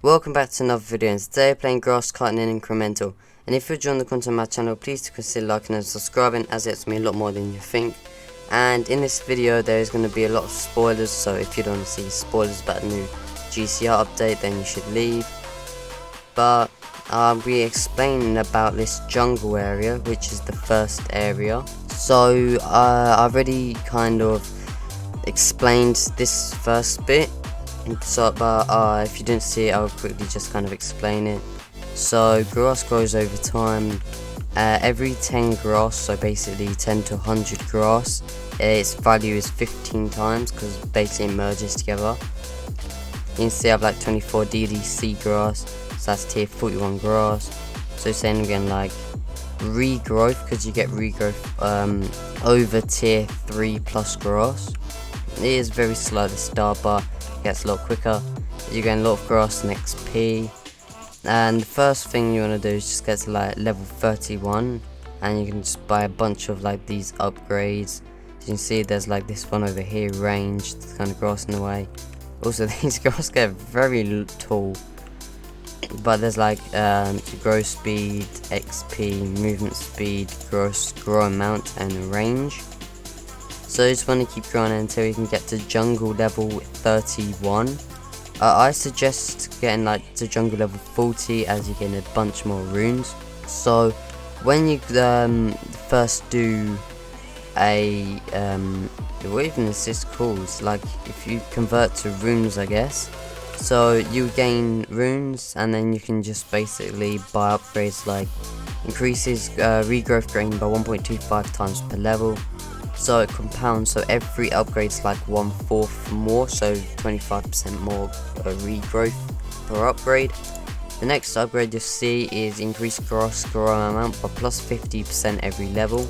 Welcome back to another video, and today I'm playing grass cutting in Incremental. And if you're enjoying the content on my channel, please consider liking and subscribing, as it's me a lot more than you think. And in this video there is going to be a lot of spoilers, so if you don't want to see spoilers about the new GCR update, then you should leave. But I'll be explaining about this jungle area, which is the first area. So I've already kind of explained this first bit. So, but if you didn't see it, I'll quickly just kind of explain it. So grass grows over time. Every 10 grass, so basically 10 to 100 grass, its value is 15 times because basically it merges together. You can see I have like 24 DDC grass, so that's tier 41 grass. So saying again, like regrowth, because you get regrowth over tier 3 plus grass. It is very slow at the start, but gets a lot quicker. You get a lot of grass and XP, and the first thing you want to do is just get to like level 31, and you can just buy a bunch of like these upgrades. As you can see, there's like this one over here, ranged, kind of grass in the way. Also, these grass get very tall, but there's like grow speed, XP, movement speed, grow amount, and range. So you just want to keep growing until you can get to jungle level 31. I suggest getting like to jungle level 40, as you're getting a bunch more runes. So when you first do a what even is this called? It's like if you convert to runes, I guess. So you gain runes, and then you can just basically buy upgrades like increases regrowth gain by 1.25 times per level. So it compounds, so every upgrade is like 1/4 more, so 25% more regrowth per upgrade. The next upgrade you'll see is increased grass grow amount by plus 50% every level.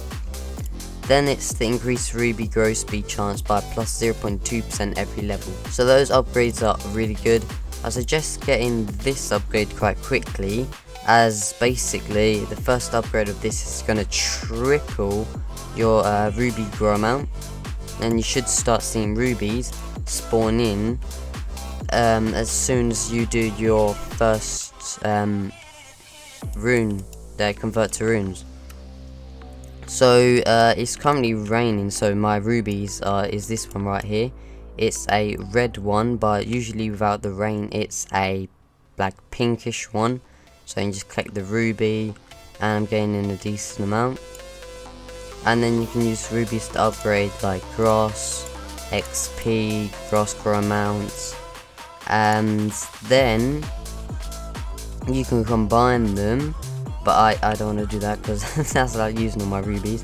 Then it's the increased ruby grow speed chance by plus 0.2% every level. So those upgrades are really good. I suggest getting this upgrade quite quickly, as basically the first upgrade of this is going to triple your ruby grow amount, and you should start seeing rubies spawn in as soon as you do your first rune that convert to runes. So it's currently raining, so my rubies is this one right here. It's a red one, but usually without the rain it's a like pinkish one. So you can just collect the ruby, and I'm gaining a decent amount. And then you can use rubies to upgrade like grass, XP, grass grow amounts, and then you can combine them, but I don't want to do that because that's like using all my rubies.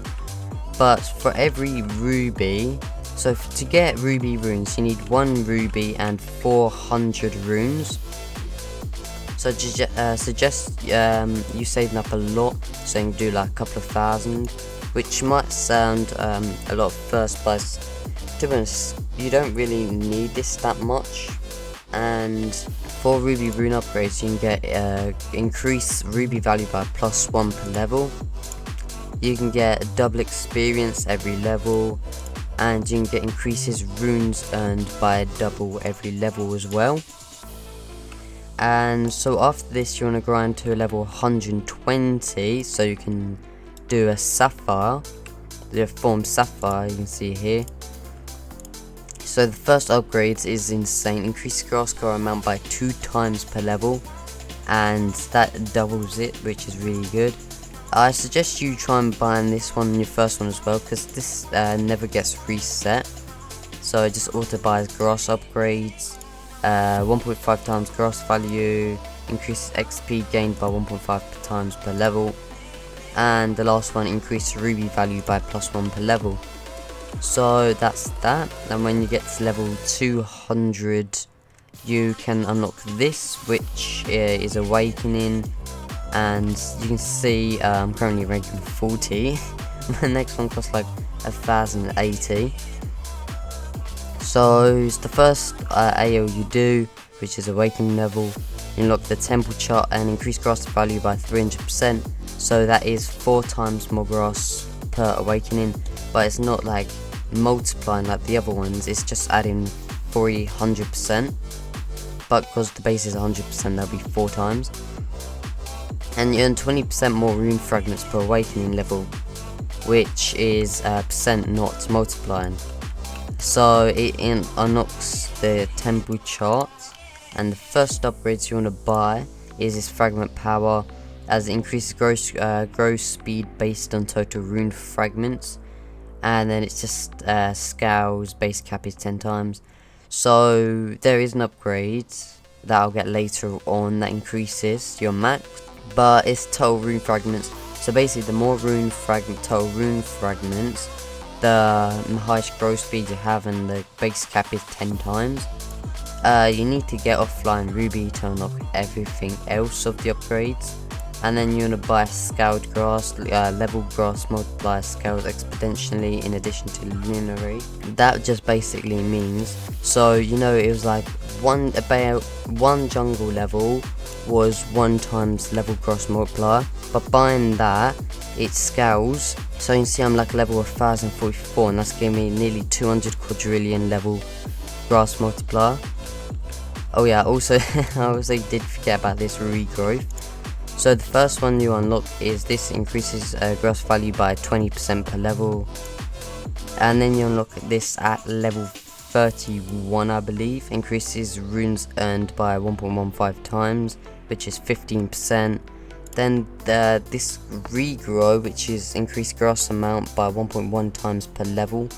But for every ruby, so to get ruby runes you need 1 ruby and 400 runes. So I suggest you saving up a lot, so you can do like a couple of thousand, which might sound a lot first, but to be honest, you don't really need this that much. And for ruby rune upgrades, you can get increased ruby value by +1 per level. You can get double experience every level, and you can get increases runes earned by double every level as well. And so after this you want to grind to a level 120, so you can do a Sapphire, the form Sapphire, you can see here. So the first upgrades is insane. Increase grass grow amount by 2 times per level, and that doubles it, which is really good. I suggest you try and buy this one, your first one as well, because this never gets reset. So it just auto buys grass upgrades, 1.5 times grass value, increases XP gained by 1.5 times per level, and the last one increases ruby value by +1 per level. So that's that. And when you get to level 200 you can unlock this, which is Awakening, and you can see I'm currently ranking 40. The next one costs like 1080. So it's the first AO you do, which is Awakening level. You unlock the temple chart and increase grass value by 300%, so that is 4 times more grass per awakening, but it's not like multiplying like the other ones, it's just adding 300%. but because the base is 100%, that'll be 4 times. And you earn 20% more rune fragments per awakening level, which is percent, not multiplying. So it unlocks the temple chart, and the first upgrades you want to buy is this fragment power, as it increases growth speed based on total rune fragments, and then it's just scales base cap is 10 times. So there is an upgrade that I'll get later on that increases your max, but it's total rune fragments. So basically, the more total rune fragments, the highest growth speed you have, and the base cap is 10 times. You need to get offline ruby to unlock everything else of the upgrades, and then you want to buy scaled grass. Level grass multiplies scales exponentially in addition to linearly. That just basically means, so you know, it was like about one jungle level was 1 times level grass multiplier, but buying that, it scales. So you can see I'm like level 1044, and that's giving me nearly 200 quadrillion level grass multiplier. Oh yeah, also I also did forget about this regrowth. So the first one you unlock is this, increases grass value by 20% per level, and then you unlock this at level 31, I believe, increases runes earned by 1.15 times, which is 15%. Then this regrow, which is increased grass amount by 1.1 times per level.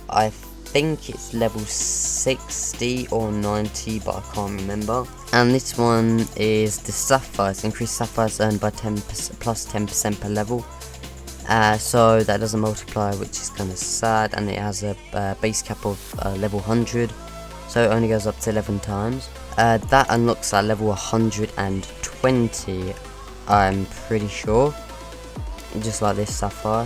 I think it's level 60 or 90, but I can't remember. And this one is the sapphires, increased sapphires earned by 10% plus 10% per level. So that doesn't multiply, which is kind of sad, and it has a base cap of level 100, so it only goes up to 11 times. That unlocks at level 120, I'm pretty sure, just like this sapphire.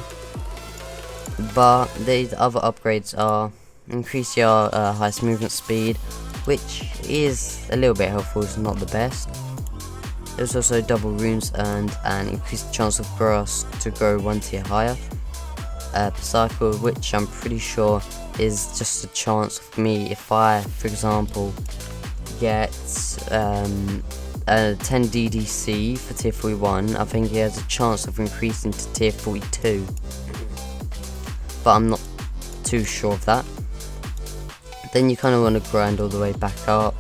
But these other upgrades are increase your highest movement speed, which is a little bit helpful, it's not the best. There's also double runes earned and increased chance of grass to grow 1 tier higher per cycle, which I'm pretty sure is just a chance of me. If I, for example, get a 10 DDC for tier 41, I think he has a chance of increasing to tier 42, but I'm not too sure of that. Then you kind of want to grind all the way back up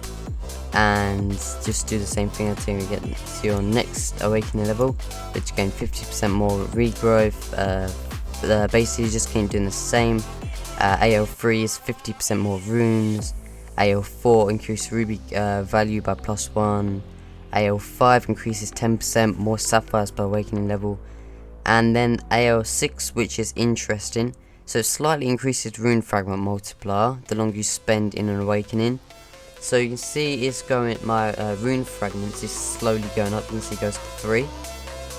and just do the same thing until you get to your next awakening level, which gain 50% more regrowth. Basically you just keep doing the same. AL3 is 50% more runes. AL4 increases ruby value by +1. AL5 increases 10% more sapphires per awakening level. And then AL6, which is interesting, so it slightly increases rune fragment multiplier the longer you spend in an awakening. So you can see it's going, my rune fragments is slowly going up. You can see it goes to 3.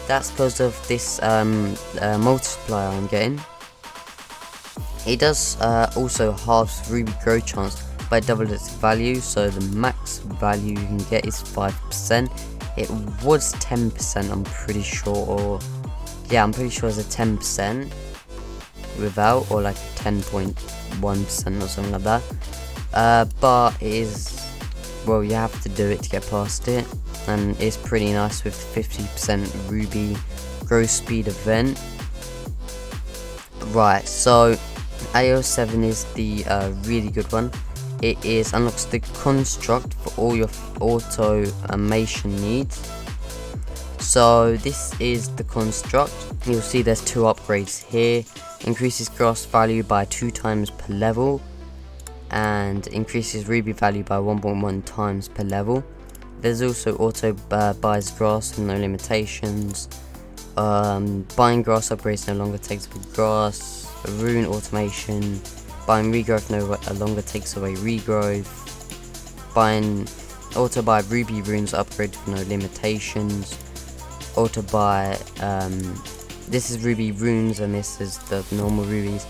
That's because of this multiplier I'm getting. It does also halves ruby growth chance by double its value, so the max value you can get is 5%. It was 10%, I'm pretty sure, or yeah, I'm pretty sure it's a 10% without, or like 10.1% or something like that. But it is, well, you have to do it to get past it, and it's pretty nice with 50% ruby growth speed event. Right, so AO7 is the really good one. It unlocks the construct for all your automation needs. So this is the construct. You'll see there's 2 upgrades here. Increases grass value by 2 times per level, and increases ruby value by 1.1 times per level. There's also auto buys grass with no limitations. Buying grass upgrades no longer takes away grass. Rune automation. Buying regrowth no longer takes away regrowth. Buying auto buy ruby runes upgrade with no limitations. Auto buy this is ruby runes, and this is the normal rubies.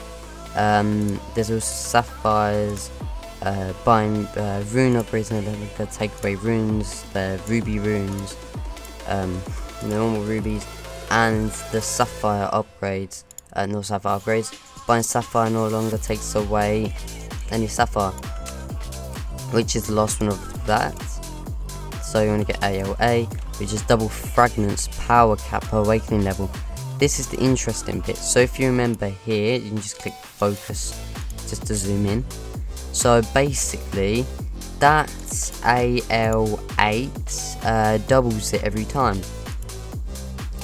There's also sapphires. Buying rune upgrades no longer take away runes, the ruby runes, the normal rubies, and the sapphire upgrades. No sapphire upgrades. Buying sapphire no longer takes away any sapphire, which is the last one of that. So you want to get ALA, which is double fragments power cap per awakening level. This is the interesting bit. So if you remember here, you can just click focus just to zoom in. So basically that's AL8 doubles it every time.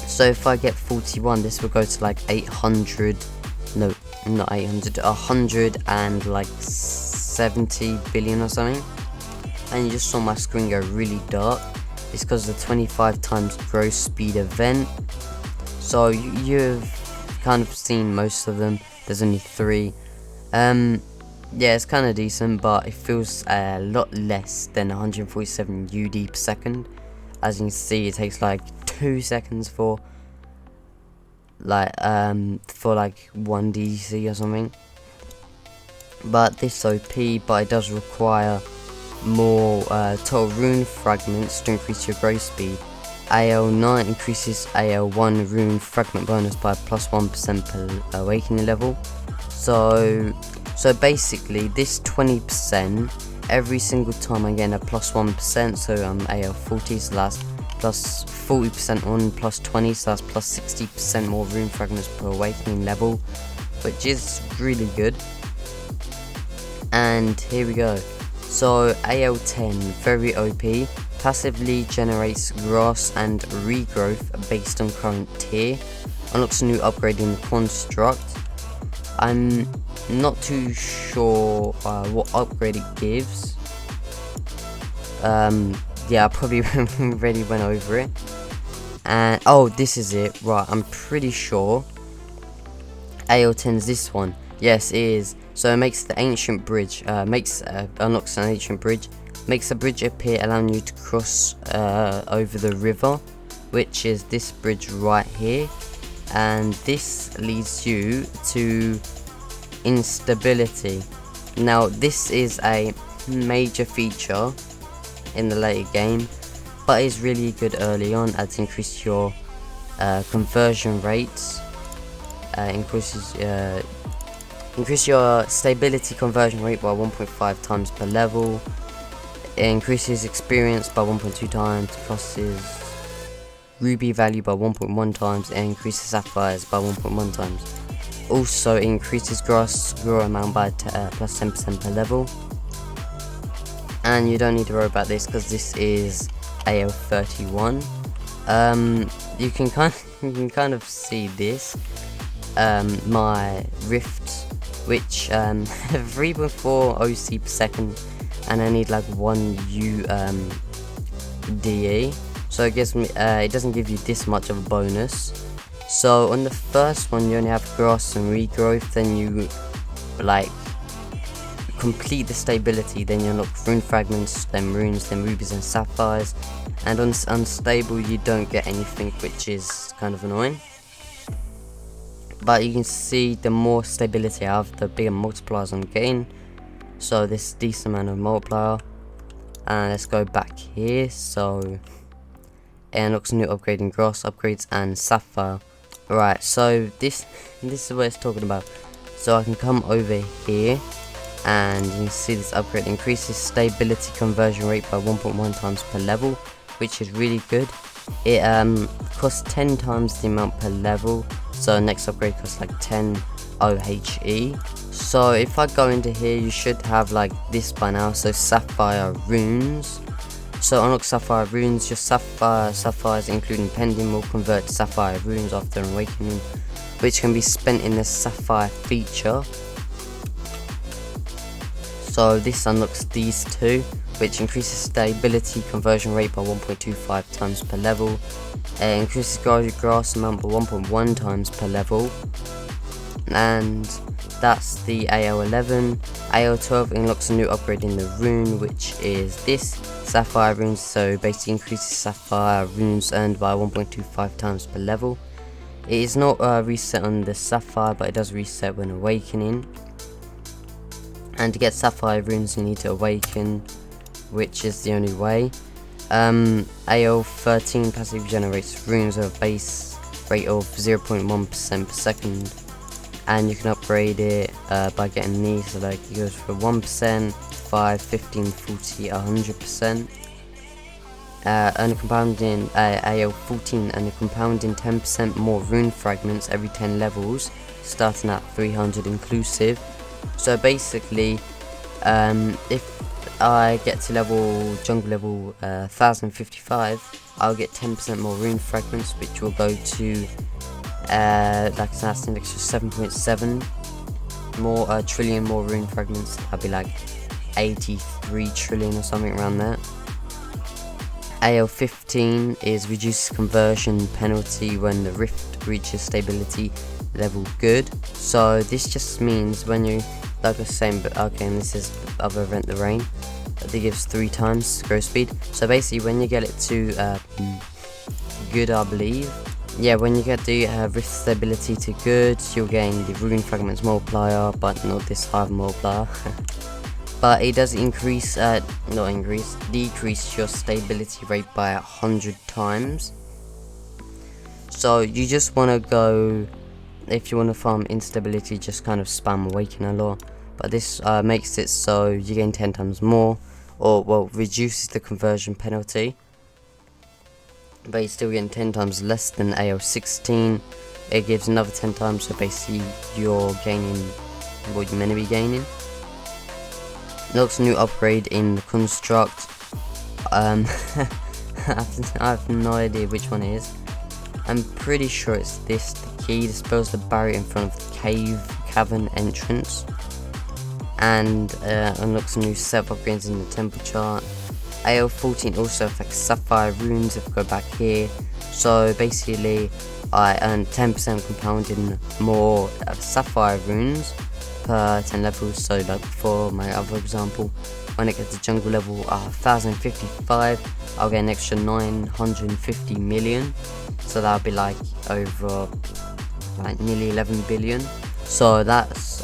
So if I get 41, this will go to like 800, no, not 800, 100 and like 70 billion or something. And you just saw my screen go really dark. It's because of the 25 times growth speed event. So you've kind of seen most of them. There's only 3. Yeah, it's kind of decent, but it feels a lot less than 147 UD per second. As you can see, it takes like 2 seconds for like 1 DC or something. But this OP, but it does require more total rune fragments to increase your growth speed. AL9 increases AL1 rune fragment bonus by +1% per awakening level. So basically this 20% every single time I'm getting a +1%, so I'm AL40, so that's plus 40% on +20, so that's +60% more rune fragments per awakening level, which is really good. And here we go. So AL10, very OP, passively generates grass and regrowth based on current tier, unlocks a new upgrade in the construct. I'm not too sure what upgrade it gives. Yeah, I probably already went over it. And oh, this is it, right, I'm pretty sure AL10 is this one. Yes, it is. So it makes the ancient bridge, unlocks an ancient bridge, makes a bridge appear, allowing you to cross over the river, which is this bridge right here. And this leads you to Instability. Now this is a major feature in the later game, but it's really good early on, as it increases your conversion rates, increase your stability conversion rate by 1.5 times per level. It increases experience by 1.2 times, crosses ruby value by 1.1 times, and increases sapphires by 1.1 times. Also increases grass grow amount by plus 10% per level. And you don't need to worry about this because this is AL31. You can kind of see this, my rift, which 3.4 OC per second, and I need like 1 DE, so it gives me it doesn't give you this much of a bonus. So on the first one you only have grass and regrowth, then you like complete the stability, then you unlock rune fragments, then runes, then rubies and sapphires, and on unstable you don't get anything, which is kind of annoying. But you can see the more stability I have, the bigger multipliers I'm getting. So this decent amount of multiplier. And let's go back here. So it unlocks a new upgrade in grass, upgrades, and sapphire. Right, so this is what it's talking about. So I can come over here, and you can see this upgrade increases stability conversion rate by 1.1 times per level, which is really good. It costs 10 times the amount per level, so next upgrade costs like 10 OHE. So if I go into here, you should have like this by now. So sapphire runes. So unlock sapphire runes. Your sapphires including pending will convert to sapphire runes after awakening, which can be spent in the sapphire feature. So this unlocks these two, which increases stability conversion rate by 1.25 times per level. It increases grass amount by 1.1 times per level. And that's the AL11. AL12 unlocks a new upgrade in the rune, which is this sapphire runes. So basically increases sapphire runes earned by 1.25 times per level. It is not reset on the sapphire, but it does reset when awakening. And to get sapphire runes you need to awaken, which is the only way. AL13 passively generates runes with a base rate of 0.1% per second, and you can upgrade it by getting these. So like it goes for 1%, 5, 15, 40, 100%. and a compounding AL14 and a compounding 10% more rune fragments every 10 levels, starting at 300 inclusive. So basically, if I get to jungle level 1055, I'll get 10% more rune fragments, which will go to like that's an extra 7.7 more trillion more rune fragments. That'll be like 83 trillion or something around there. AL15 is reduces conversion penalty when the rift reaches stability level good. So this just means when you, like I was saying, but okay, and this is other event, the rain, that gives 3 times growth speed. So basically when you get it to good, I believe, yeah, when you get the rift stability to good, you'll gain the rune fragments multiplier, but not this hive multiplier. But it does decrease your stability rate by 100 times. So you just want to go, if you want to farm instability, just kind of spam Awaken a lot. But this makes it so you gain 10 times more, or well, reduces the conversion penalty. But you're still getting 10 times less than AL16. It gives another 10 times, so basically you're gaining what you're meant to be gaining. Looks new upgrade in the construct. I have no idea which one it is. I'm pretty sure it's this, the key dispels the barrier in front of the cavern entrance. And unlocks new set of upgrades in the temple chart. AL14 also affects Sapphire runes if we go back here. So basically I earn 10% compounding more Sapphire runes per 10 levels. So like for my other example, when it gets to jungle level 1055, I'll get an extra 950 million, so that'll be like over like nearly 11 billion. So that's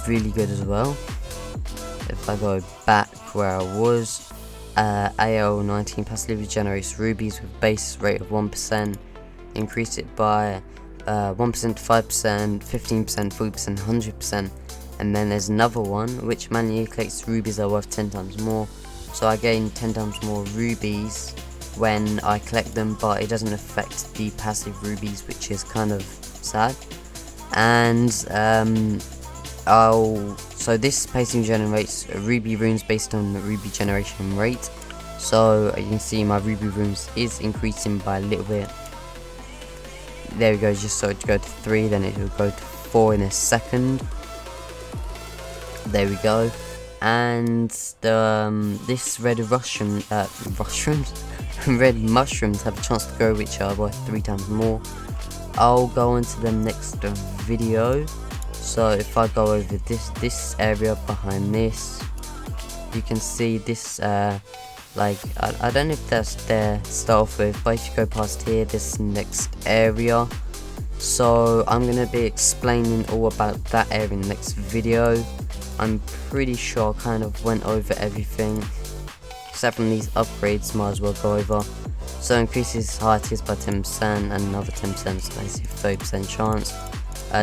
really good as well. If I go back where I was, AL19 passively regenerates rubies with base rate of 1%, increase it by 1% to 5%, 15%, 40%, 100%. And then there's another one which manually collects rubies that are worth 10 times more. So I gain 10 times more rubies when I collect them, but it doesn't affect the passive rubies, which is kind of sad. And so this pacing generates ruby runes based on the ruby generation rate. So you can see my ruby runes is increasing by a little bit. There we go, just so it go to 3, then it will go to 4 in a second. There we go. And the this red red mushrooms have a chance to grow, which are worth 3 times more. I'll go into them next video. So if I go over this area behind this, you can see this like I don't know if that's there to start off with, but if you go past here, this next area. So I'm gonna be explaining all about that area in the next video. I'm pretty sure I kind of went over everything except from these upgrades, might as well go over. So increases height is by 10% and another 10%, so basically 30% chance.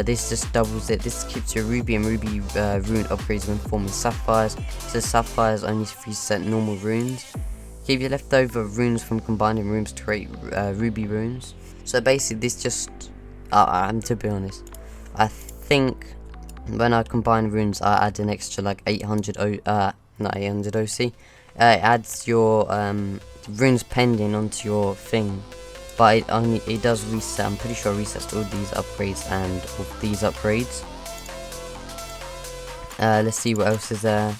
This just doubles it. This keeps your ruby and ruby rune upgrades when forming sapphires. So sapphires only reset normal runes. Keep your leftover runes from combining runes to create ruby runes. So basically this just, to be honest, I think when I combine runes I add an extra like 800 not 800 OC. It adds your runes pending onto your thing, but it does reset. I'm pretty sure it resets all these upgrades and all these upgrades. Let's see what else is there.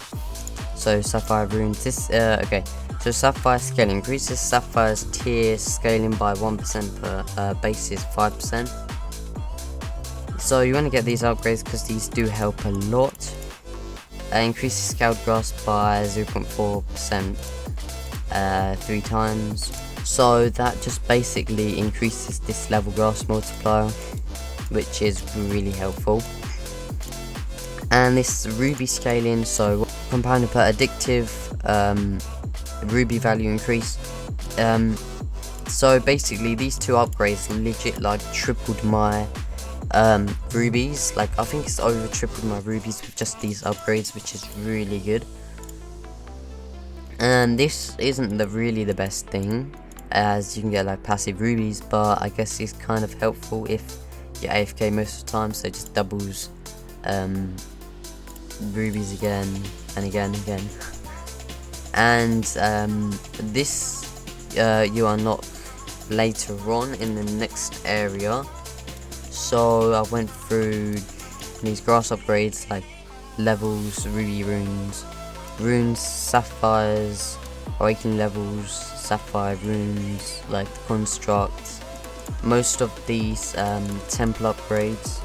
So sapphire runes, this okay, so sapphire scaling increases sapphire's tier scaling by 1% per base is 5%. So you want to get these upgrades because these do help a lot. Increases scaled grass by 0.4% 3 times. So that just basically increases this level grass multiplier, which is really helpful. And this ruby scaling, so compounded per addictive ruby value increase. So basically these two upgrades legit like tripled my rubies. Like I think it's over tripled my rubies with just these upgrades, which is really good. And this isn't really the best thing, as you can get like passive rubies, but I guess it's kind of helpful if you're AFK most of the time, so it just doubles rubies again and again and again. And this you unlock later on in the next area. So I went through these grass upgrades like levels, ruby runes, sapphires, awakening levels, sapphire runes, like the constructs, most of these temple upgrades,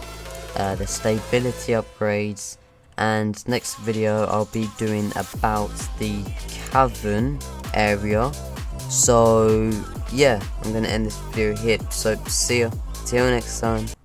the stability upgrades, and next video I'll be doing about the cavern area. So yeah, I'm gonna end this video here, so see ya till next time.